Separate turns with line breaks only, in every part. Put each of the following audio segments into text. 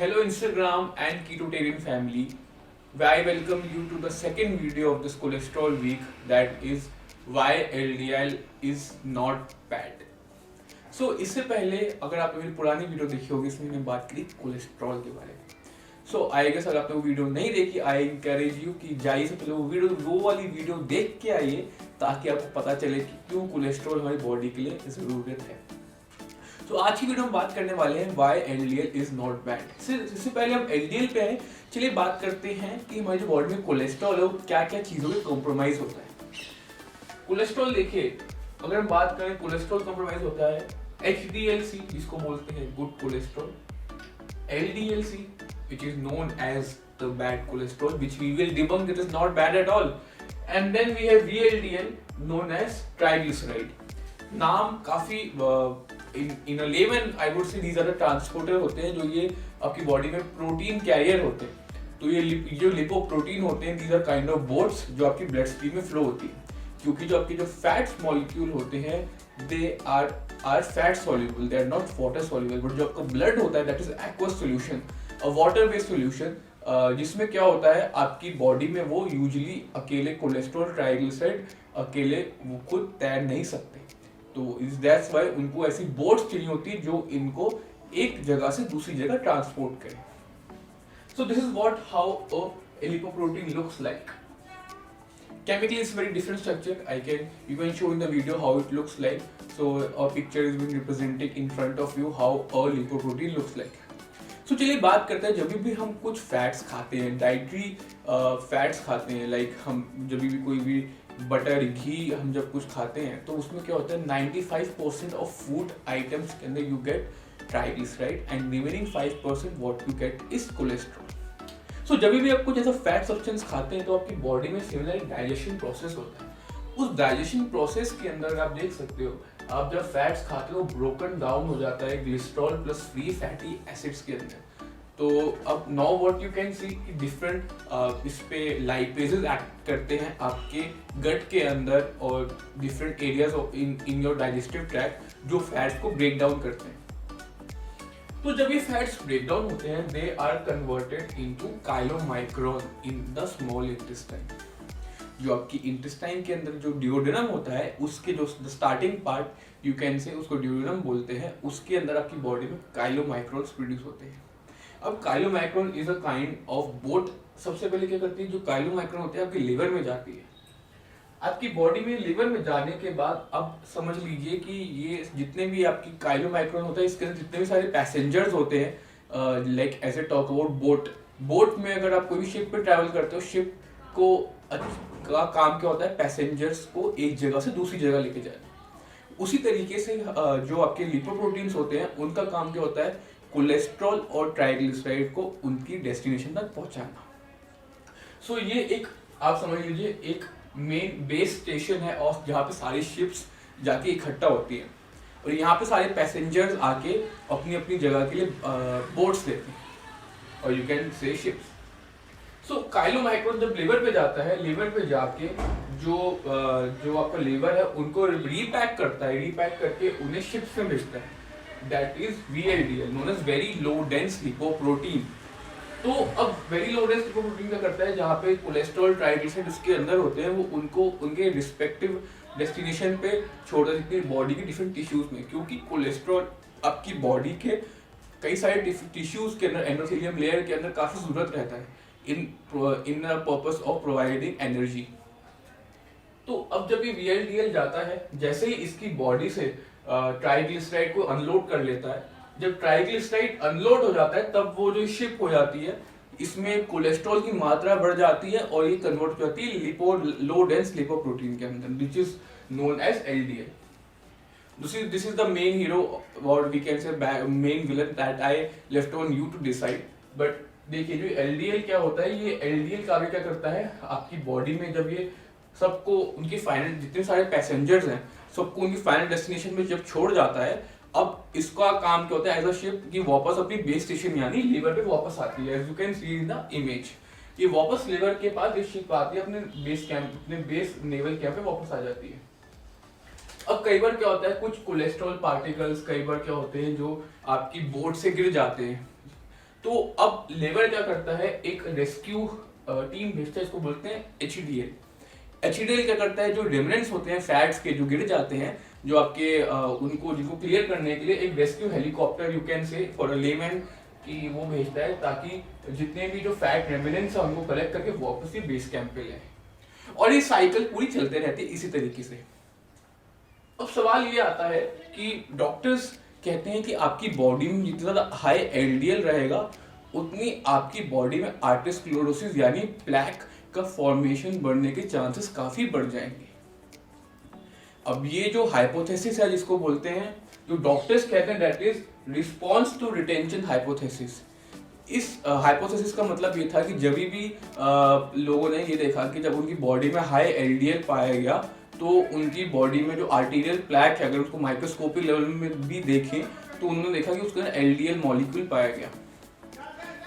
Hello Instagram and Ketotarian family. I welcome you to the second video of this cholesterol week, that is why LDL is not bad. So इससे पहले अगर आपने मेरी पुरानी video देखी होगी, इसमें मैंने बात करी कोलेस्ट्रॉल के बारे में. सो आई गेस अगर आपने वो वीडियो नहीं देखी, आई इंकरेज यू कि जाइए से पहले वो वाली वीडियो देख के आइए, ताकि आपको पता चले कि क्यों कोलेस्ट्रॉल हमारी बॉडी के लिए ज़रूरत है. तो आज की वीडियो में बात करने वाले हैं why LDL is not bad. इससे पहले हम एलडीएल पे आए, चलिए बात करते हैं कि हमारी जो बॉडी में कोलेस्ट्रॉल है वो क्या क्या चीज़ों में कॉम्प्रोमाइज होता है. कोलेस्ट्रॉल देखिए, अगर हम बात करें कोलेस्ट्रॉल कॉम्प्रोमाइज होता है HDLC जिसको बोलते हैं good cholesterol, LDLC which is known as the bad cholesterol, which we will debunk it is not bad at all, and then we have VLDL known as triglyceride. नाम काफी in a layman I would say these are the transporter होते हैं जो ये आपकी body में protein career होते हैं. तो ये जो लिपोप्रोटीन होते हैं these are kind of boats जो आपकी ब्लड स्ट्रीम में फ्लो होती है, क्योंकि जो आपके जो फैट्स मॉलिक्यूल होते हैं they are fat soluble, they are not water soluble. But जो आपका ब्लड होता है that is aqueous solution, a water based solution, जिसमें क्या होता है आपकी बॉडी में वो यूजुअली अकेले कोलेस्ट्रॉल ट्राइग्लिसराइड अकेले वो खुद तैर नहीं सकते. तो दैट्स व्हाई उनको ऐसी बोट्स चाहिए होती है जो इनको एक जगह से दूसरी जगह ट्रांसपोर्ट करें. सो this is what how a lipoprotein looks like. Chemically it's very different structure. You can show in the video how it looks like. So a picture is being represented in front of you how a lipoprotein looks like. So चलिए बात करते हैं, जब भी हम कुछ fats खाते हैं, डाइटरी फैट्स खाते हैं, लाइक हम जब भी कोई भी बटर घी हम जब कुछ खाते हैं तो उसमें क्या होता है 95% ऑफ फूड आइटम्स के अंदर you get triglyceride and remaining 5% what you get is cholesterol. So जब भी आप कुछ ऐसा फैट सब्सटेंस खाते हैं तो आपकी बॉडी में सिमिलर डाइजेशन प्रोसेस होता है. उस डाइजेशन प्रोसेस के अंदर आप देख सकते हो, आप जब फैट्स खाते हो ब्रोकन डाउन हो जाता है glycerol plus free fatty acids के अंदर. तो अब now what you can C different इस पे लाइपेजेस एक्ट करते हैं आपके गट के अंदर और different areas in your digestive tract जो फैट्स को ब्रेक डाउन करते हैं. तो जब ये फैट्स ब्रेक डाउन होते हैं they are converted into chylomicron in the small intestine. जो आपकी इंटेस्टाइन के अंदर जो ड्यूओडेनम होता है उसके जो starting part you can say उसको ड्यूओडेनम बोलते हैं, उसके अंदर आपकी बॉडी में काइलोमाइक्रोन्स प्रोड्यूस होते हैं. अब chylomicron is a kind of boat. सबसे पहले क्या करती है, जो काइलोमाइक्रोन होते हैं आपके लिवर में जाती है. आपकी बॉडी में लिवर में जाने के बाद अब समझ लीजिए कि ये जितने भी आपकी काइलोमाइक्रोन होता है इसके अंदर जितने भी सारे पैसेंजर्स होते हैं, like as a talk about boat में अगर आप कोई भी शिप पे ट्रैवल करते हो, शिप को का काम क्या होता है पैसेंजर्स को एक जगह से दूसरी जगह लेके जाना. उसी तरीके से जो आपके लिपोप्रोटीन्स होते हैं उनका काम क्या होता है कोलेस्ट्रॉल और ट्राइग्लिसराइड को उनकी डेस्टिनेशन तक पहुंचाना. सो ये एक आप समझ लीजिए एक मेन बेस स्टेशन है और जहाँ पे सारी शिप्स जाके इकट्ठा होती हैं और यहाँ पे सारे पैसेंजर्स आके अपनी अपनी जगह के लिए बोट्स देते हैं और you can say ships. So chylomicron जब लिवर पे जाता है, लिवर पे जाके जो आपका लिवर है उनको रीपैक करता है, रीपैक करके उन्हें शिप्स में भेजता है. That is VLDL known as very low dense lipoprotein. तो अब वेरी लो डेंस लिपोप्रोटीन क्या करता है, जहाँ पे कोलेस्ट्रॉल ट्राइग्लिसराइड उसके अंदर होते हैं वो उनको उनके रिस्पेक्टिव डेस्टिनेशन पे छोड़ देते हैं बॉडी के डिफरेंट टिश्यूज में, क्योंकि कोलेस्ट्रॉल आपकी बॉडी के कई सारे टिश्यूज के अंदर एंडोथेलियम लेयर के अंदर काफी जरूरत रहता है इन पर्पस ऑफ प्रोवाइडिंग एनर्जी. तो अब जब ये VLDL जाता है, जैसे ही इसकी बॉडी से ट्राइग्लिसराइड को अनलोड कर लेता है, जब ट्राइग्लिसराइड अनलोड हो जाता है तब वो जो शिप हो जाती है इसमें कोलेस्ट्रॉल की मात्रा बढ़ जाती है और ये कन्वर्ट हो जाती है लो डेंस लिपोप्रोटीन के अंदर which is known as LDL. This is the main hero or we can say main villain that I left on you to decide. But देखिए जो LDL क्या होता है, ये LDL कार्य क्या करता है आपकी बॉडी में, जब ये सबको उनकी फाइनल जितने सारे पैसेंजर्स हैं सबको उनकी फाइनल डेस्टिनेशन में जब छोड़ जाता है, अब इसका काम क्या होता है एज अ शिप कि वापस अपनी बेस स्टेशन यानी लिवर पे वापस आती है. As you can see in the image ये वापस लिवर के पास ये शिप आती है अपने बेस कैंप, अपने बेस नेवल कैंप पे वापस आ जाती है. अब कई बार क्या होता है कुछ कोलेस्ट्रॉल पार्टिकल्स कई बार क्या होते हैं जो आपकी बोट से गिर जाते हैं, तो अब लिवर क्या करता है, एक रेस्क्यू टीम भेजता है, इसको बोलते हैं HDL। HDL क्या करता है, जो रेमिनेंट्स होते हैं फैट्स के जो गिर जाते हैं, जो आपके उनको जिनको क्लियर करने के लिए एक rescue helicopter, you can say for a layman, कि वो भेजता है ताकि जितने भी जो फैट रेमिनेंट्स हैं उनको कलेक्ट करके वापस ही बेस कैंप पे लाए। और ये साइकिल पूरी चलते रहती है इसी तरीके से। अब सवाल ये आता है कि डॉक्टर्स कहते हैं कि आपकी बॉडी में जितना ज़्यादा हाई LDL रहेगा उतनी आपकी बॉडी में आर्टेरियोस्क्लेरोसिस यानी प्लैक का फॉर्मेशन बढ़ने के चांसेस काफ़ी बढ़ जाएंगे। अब ये जो हाइपोथेसिस है जिसको बोलते हैं, जो डॉक्टर्स कहते हैं, that is response to retention hypothesis. इस हाइपोथेसिस का मतलब ये था कि जब भी लोगों ने ये देखा कि जब उनकी बॉडी में हाई LDL पाया गया तो उनकी बॉडी में जो आर्टीरियल प्लैक है, अगर उसको माइक्रोस्कोपिक लेवल में भी देखें तो उन्होंने देखा कि उसके अंदर LDL मॉलिक्यूल पाया गया।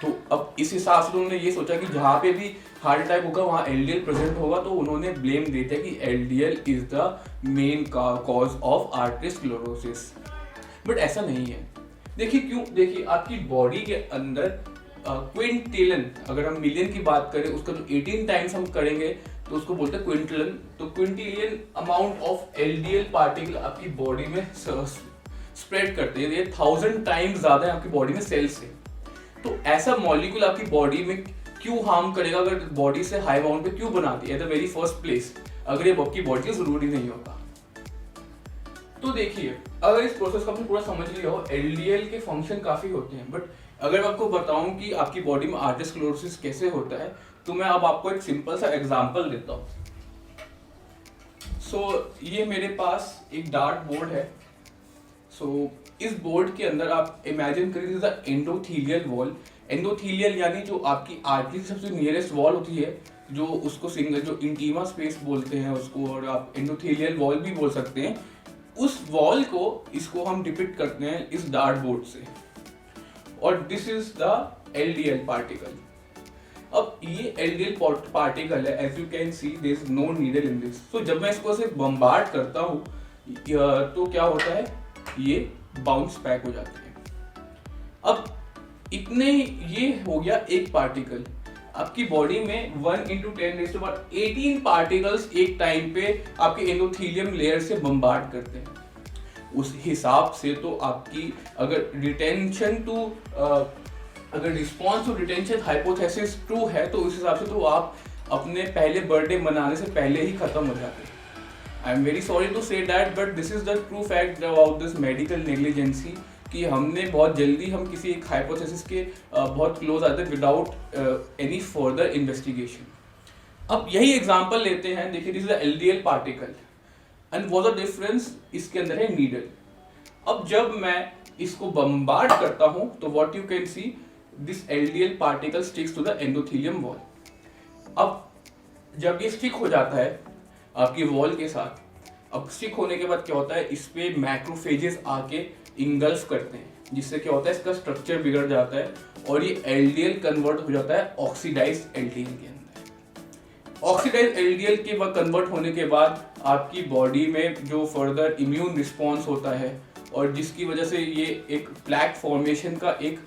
तो अब इस हिसाब से उन्होंने ये सोचा कि जहाँ पे भी हार्ट अटैक होगा वहाँ LDL प्रेजेंट होगा, तो उन्होंने ब्लेम देते हैं कि LDL is the main cause of arteriosclerosis. But ऐसा नहीं है। देखिए क्यों, देखिए आपकी बॉडी के अंदर क्विंटिलन, अगर हम मिलियन की बात करें उसका जो 18 टाइम्स हम करेंगे तो उसको बोलते हैं क्विंटिलन। तो Quintillion amount of LDL particle आपकी बॉडी में स्प्रेड करते हैं, ये 1000 टाइम्स ज्यादा है आपकी बॉडी में सेल से। तो ऐसा मॉलिक्यूल आपकी बॉडी में क्यों हार्म करेगा, अगर बॉडी से हाई बाउंड पे क्यों बनाती है at the very first place, अगर ये आपकी बॉडी में जरूरी नहीं होता। तो देखिए अगर इस प्रोसेस को आपने पूरा समझ लिया हो, LDL के फंक्शन काफी होते हैं, बट अगर मैं आपको बताऊं कि आपकी बॉडी में आर्टेरियोस्क्लेरोसिस कैसे होता है तो मैं अब आपको एक सिंपल सा एग्जांपल देता हूं। ये मेरे पास एक डार्ट बोर्ड है। इस बोर्ड के अंदर आप इमेजिन करिए द एंडोथेलियल वॉल। एंडोथेलियल यानी जो आपकी आर्टरी की सबसे नियरेस्ट वॉल होती है, जो उसको सिंगल जो इंटीमा स्पेस बोलते हैं उसको, और आप एंडोथेलियल वॉल भी बोल सकते हैं। उस वॉल को, इसको हम डिपिक्ट करते हैं इस डार्ट बोर्ड से, और this is the LDL particle. अब ये LDL पार्टिकल है, as you can see there is no needle in this. तो जब मैं इसको से बम्बार्ड करता हूँ तो क्या होता है, ये बाउंस बैक हो जाते हैं। अब इतने ये हो गया एक पार्टिकल। आपकी बॉडी में 1 × 10⁻18 पार्टिकल्स एक टाइम पे आपके एंडोथेलियम लेयर से बम्बार्ड करते हैं। उस हिसाब से तो आपकी अगर response to retention hypothesis true है तो उस हिसाब से तो आप अपने पहले बर्थडे मनाने से पहले ही खत्म हो जाते हैं। I am very sorry to say that, but this is the true fact about this medical negligence, कि हमने बहुत जल्दी हम किसी एक हाइपोथेसिस के बहुत क्लोज आते हैं विदाउट एनी फर्दर इन्वेस्टिगेशन। अब यही एग्जांपल लेते हैं, देखिए this is the LDL particle and what the difference, इसके अंदर है नीडल। अब जब मैं इसको बम्बार्ड करता हूं तो what you can see, this LDL particle sticks to the endothelium wall. अब जब ये स्टिक हो जाता है आपकी वॉल के साथ, अब स्टिक होने के बाद क्या होता है, इस पे मैक्रोफेजेस आके इंगल्फ करते हैं, जिससे क्या होता है इसका स्ट्रक्चर बिगड़ जाता है और ये LDL कन्वर्ट हो जाता है ऑक्सीडाइज्ड LDL के अंदर। ऑक्सीडाइज्ड LDL के बाद कन्वर्ट होने के बाद आपकी बॉडी में जो फर्दर इम्यून रिस्पॉन्स होता है, और जिसकी वजह से ये एक प्लैक फॉर्मेशन का एक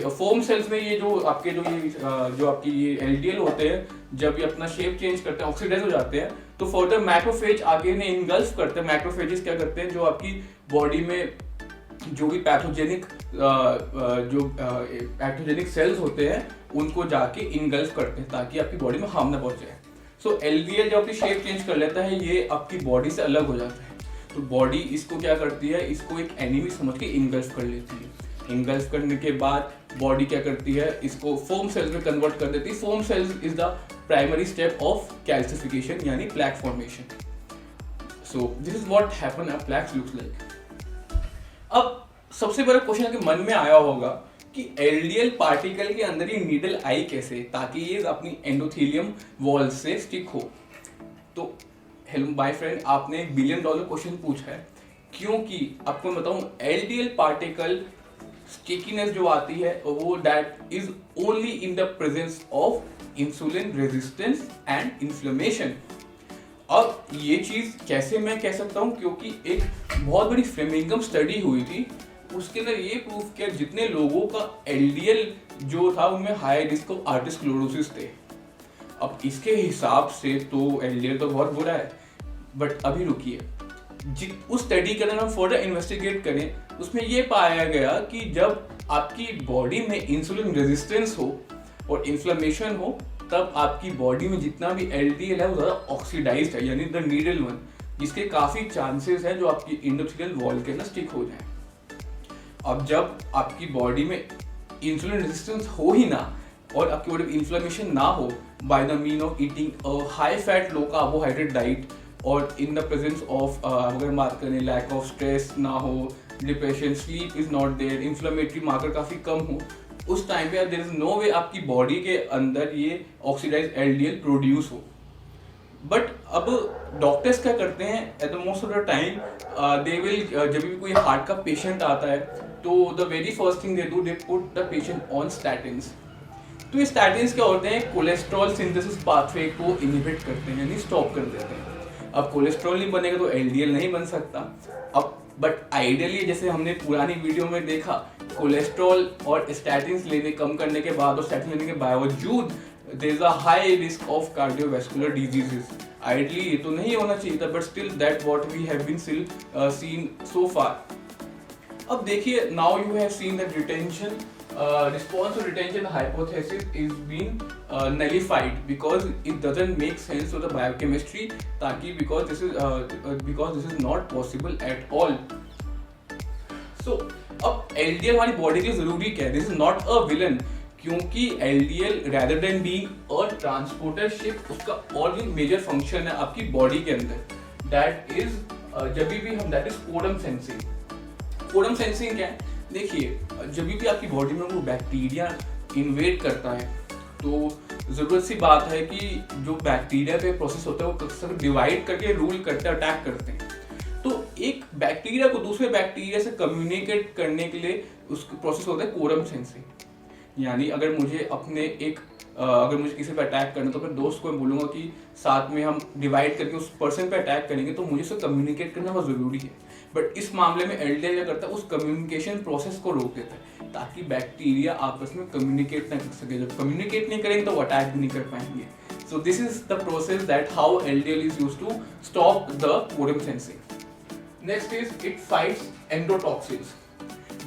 फोम सेल्स में ये जो आपके जो आपकी ये LDL होते हैं, जब ये अपना शेप चेंज करते हैं, ऑक्सीडाइज हो जाते हैं, तो फर्दर मैक्रोफेज आगे इन्हें इंगल्फ करते हैं। मैक्रोफेजेस क्या करते हैं, जो आपकी बॉडी में जो भी पैथोजेनिक सेल्स होते हैं उनको जाके इनगल्फ करते हैं ताकि आपकी बॉडी में हार्म ना पहुंचे। LDL जब अपनी शेप चेंज कर लेता है, ये आपकी बॉडी से अलग हो जाता है, तो बॉडी इसको क्या करती है, इसको एक एनिमी समझ के इनगल्फ कर लेती है। इनगल्फ करने के बाद बॉडी क्या करती है, इसको फोम सेल्स में कन्वर्ट कर देती है। Foam cells is the primary step of calcification यानी plaque formation. So this is what happen a plaques looks like. अब सबसे बड़ा क्वेश्चन के मन में आया होगा कि LDL पार्टिकल के अंदर ये नीडल आई कैसे, ताकि ये अपनी एंडोथेलियम वॉल से स्टिक हो। तो हेलो माय फ्रेंड, आपने $1 बिलियन क्वेश्चन पूछा है, क्योंकि आपको बताऊं LDL पार्टिकल स्टिकीनेस जो आती है वो that is only in the presence of insulin resistance and inflammation. अब ये चीज कैसे मैं कह सकता हूं, क्योंकि एक बहुत बड़ी फ्लेमिंगम स्टडी हुई थी, उसके अंदर ये प्रूफ किया जितने लोगों का एलडीएल जो था उनमें हाई रिस्क ऑफ आर्टेरियोस्क्लेरोसिस थे। अब इसके हिसाब से तो एलडीएल तो बहुत बुरा है, बट अभी रुकिए, उस स्टडी के अंदर हम फर्दर इन्वेस्टिगेट करें, उसमें ये पाया गया कि जब आपकी बॉडी में इंसुलिन रेजिस्टेंस हो और इन्फ्लेमेशन हो, तब आपकी बॉडी में जितना भी एलडीएल है वो ज़्यादा ऑक्सीडाइज्ड है, यानी द नीडल वन, जिसके काफ़ी चांसेस हैं जो आपकी एंडोथेलियल वॉल के अंदर स्टिक हो जाए। अब जब आपकी बॉडी में इंसुलिन रेजिस्टेंस हो ही ना और आपकी बॉडी में इन्फ्लेमेशन ना हो by the mean of eating a high fat low carbohydrate diet और इन द प्रेजेंस ऑफ अगर बात करें लैक ऑफ स्ट्रेस ना हो, depression, sleep is not there, inflammatory marker काफ़ी कम हो, उस टाइम पे देयर इज नो वे आपकी बॉडी के अंदर ये ऑक्सीडाइज एलडीएल प्रोड्यूस हो। बट अब डॉक्टर्स क्या करते हैं at the most of the time they will, जब भी कोई हार्ट का पेशेंट आता है तो the very first thing they do, they put the patient on statins. तो ये स्टैटिन्स क्या होते हैं, कोलेस्ट्रॉल सिंथेसिस पाथवे को इनहिबिट करते हैं, यानी स्टॉप कर देते हैं। अब कोलेस्ट्रॉल नहीं बनेगा तो एलडीएल नहीं बन सकता। अब बट आइडियली जैसे हमने पुरानी वीडियो में देखा, कोलेस्ट्रॉल और स्टैटिन्स लेने कम करने के बाद और स्टैटिन लेने के बावजूद there is a high risk of cardiovascular diseases. Ideally ये तो नहीं होना चाहिए था, but still that what we have been still seen so far. अब देखिए, now you have seen that retention response to retention hypothesis is being nullified because it doesn't make sense to the biochemistry, ताकि because this is not possible at all. So अब LDL हमारी body के लिए जरूरी क्या है? This is not a villain, क्योंकि LDL rather than being a transporter ship, उसका और भी मेजर फंक्शन है आपकी बॉडी के अंदर, that is जब भी हम that is quorum sensing. quorum sensing क्या है? देखिए, जब भी आपकी बॉडी में वो बैक्टीरिया इन्वेड करता है तो ज़रूरत सी बात है कि जो बैक्टीरिया पे प्रोसेस होता है वो अक्सर डिवाइड करके रूल करते हैं, अटैक करते हैं। तो एक बैक्टीरिया को दूसरे बैक्टीरिया से कम्युनिकेट करने के लिए उसका प्रोसेस होता है कोरम सेंसिंग। यानी अगर मुझे अगर मुझे किसी पे अटैक करना तो अपने दोस्त को मैं बोलूँगा कि साथ में हम डिवाइड करके उस पर्सन पे अटैक करेंगे, तो मुझे उससे कम्युनिकेट करना बहुत ज़रूरी है। बट इस मामले में एलडीएल क्या करता है, उस कम्युनिकेशन प्रोसेस को रोक देता है ताकि बैक्टीरिया आपस में कम्युनिकेट ना कर सके। जब कम्युनिकेट नहीं करेंगे तो वो अटैक भी नहीं कर पाएंगे। So this is the process that how LDL is used to stop the quorum sensing. Next is it fights endotoxins.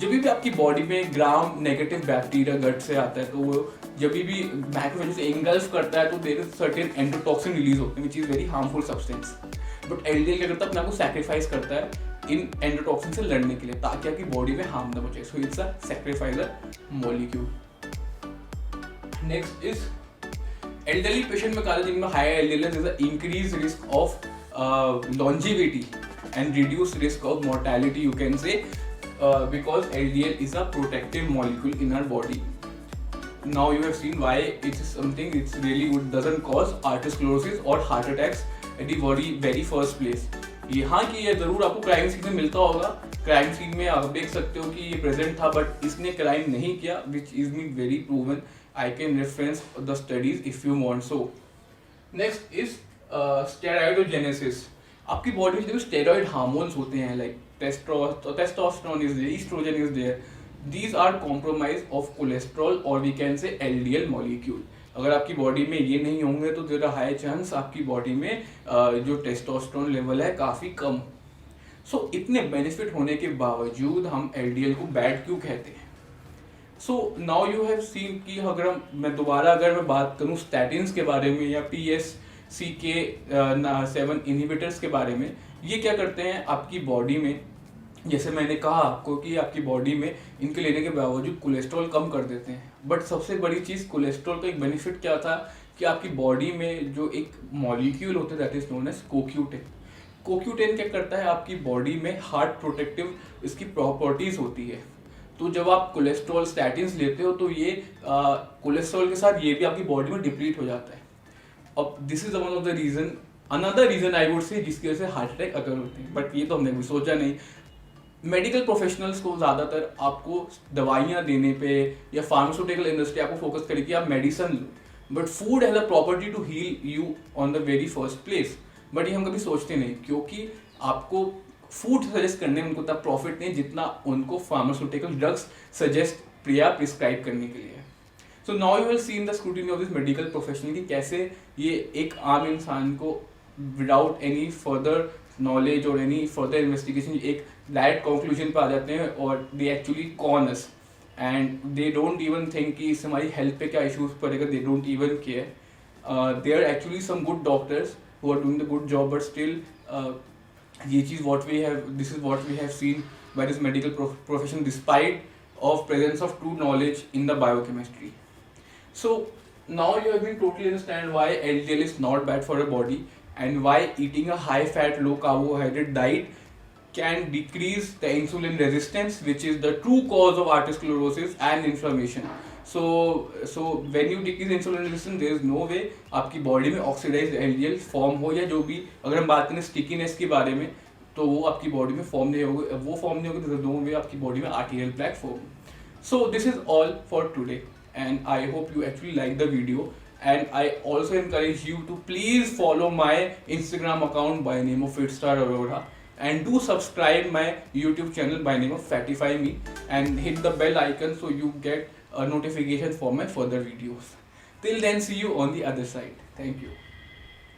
जब भी आपकी बॉडी में ग्राम नेगेटिव बैक्टीरिया गट से आता है तो वो जब भी मैक्रोफेज से इंगल्फ करता है तो there is certain endotoxin release होते हैं which is very harmful substance. But LDL क्या करता है, अपने आप को सैक्रिफाइस करता है इन एंडोटॉक्सिन से लड़ने के लिए ताकि आपकी बॉडी में हार्म ना पहुंचे। So it's a sacrificer molecule. Next is elderly patient में कहा जिनमें हाई एलडीएल है, there is a increase risk of longevity and reduced risk of mortality, you can say, because LDL is a protective molecule in our body. Now you have seen why it is something it's really good, doesn't cause arteriosclerosis or heart attacks at the very first place. यहाँ की ये जरूर आपको crime scene में मिलता होगा, crime scene में आप देख सकते हो कि ये प्रेजेंट था बट इसने क्राइम नहीं किया, which is being very proven. I can reference the studies if you want so. Next is steroidogenesis. आपकी बॉडी में जो स्टेरॉइड हार्मोन्स होते हैं like testosterone is there, estrogen is there, these are compromise of cholesterol और we can say LDL molecule. अगर आपकी body में ये नहीं होंगे तो देयर आर हाई चांस आपकी बॉडी में जो टेस्टोस्टेरोन लेवल है काफ़ी कम। सो इतने बेनिफिट होने के बावजूद हम एलडीएल को बैड क्यों कहते हैं? सो नाउ यू हैव सीन कि अगर मैं बात करूँ स्टैटिन्स के बारे में या PSCK7 इनहिबिटर्स के बारे में, ये क्या करते हैं आपकी बॉडी में, जैसे मैंने कहा आपको कि आपकी बॉडी में इनके लेने के बावजूद कोलेस्ट्रॉल कम कर देते हैं। बट सबसे बड़ी चीज़ कोलेस्ट्रॉल का एक बेनिफिट क्या था कि आपकी बॉडी में जो एक मॉलिक्यूल होता है दैट इज नोन एज कोक्यूटेन। कोक्यूटेन क्या करता है, आपकी बॉडी में हार्ट प्रोटेक्टिव इसकी प्रॉपर्टीज होती है। तो जब आप कोलेस्ट्रॉल स्टैटिन्स लेते हो तो ये कोलेस्ट्रॉल के साथ ये भी आपकी बॉडी में डिप्लीट हो जाता है। अब this is one of the reason, another reason I would say जिसकी वजह से हार्ट अटैक अगर होते हैं, बट ये तो हमने भी सोचा नहीं। मेडिकल प्रोफेशनल्स को ज़्यादातर आपको दवाइयाँ देने पे या फार्मास्यूटिकल इंडस्ट्री आपको फोकस करेगी आप मेडिसिन लो, but food has a property to heal you on the very first place. But ये हम कभी सोचते नहीं, क्योंकि आपको फूड सजेस्ट करने में उनको उतना प्रॉफिट नहीं जितना उनको फार्मास्यूटिकल ड्रग्स सजेस्ट या प्रिस्क्राइब करने के लिए। So now you will see in the scrutiny of this medical professional कि कैसे ये एक आम इंसान को विदाउट एनी फर्दर नॉलेज और एनी फर्दर इन्वेस्टिगेशन एक डायरेक्ट कंक्लूजन पर आ जाते हैं और they actually con us and they don't even think कि इससे हमारी हेल्थ पे क्या इश्यूज पड़ेगा, they don't even care. There are actually some good doctors who are doing the good job, but still ये चीज़ this is what we have seen by this medical profession despite of presence of true knowledge in the biochemistry. So now you have been totally understand why LDL is not bad for a body and why eating a high fat low carbohydrate diet can decrease the insulin resistance, which is the true cause of arteriosclerosis and inflammation. So when you decrease insulin resistance, there is no way आपकी body में oxidised LDL form हो, या जो भी अगर हम बात करें स्टिकीनेस के बारे में तो वो आपकी बॉडी में फॉर्म नहीं होगी, वो फॉर्म नहीं होगी तो नो वे आपकी बॉडी में arterial plaque form. So this is all for today and I hope you actually like the video, and I also encourage you to please follow my Instagram account by name of Fitstar Aurora, and do subscribe my YouTube channel by name of Fatify Me, and hit the bell icon so you get a notification for my further videos. Till then, see you on the other side. Thank you.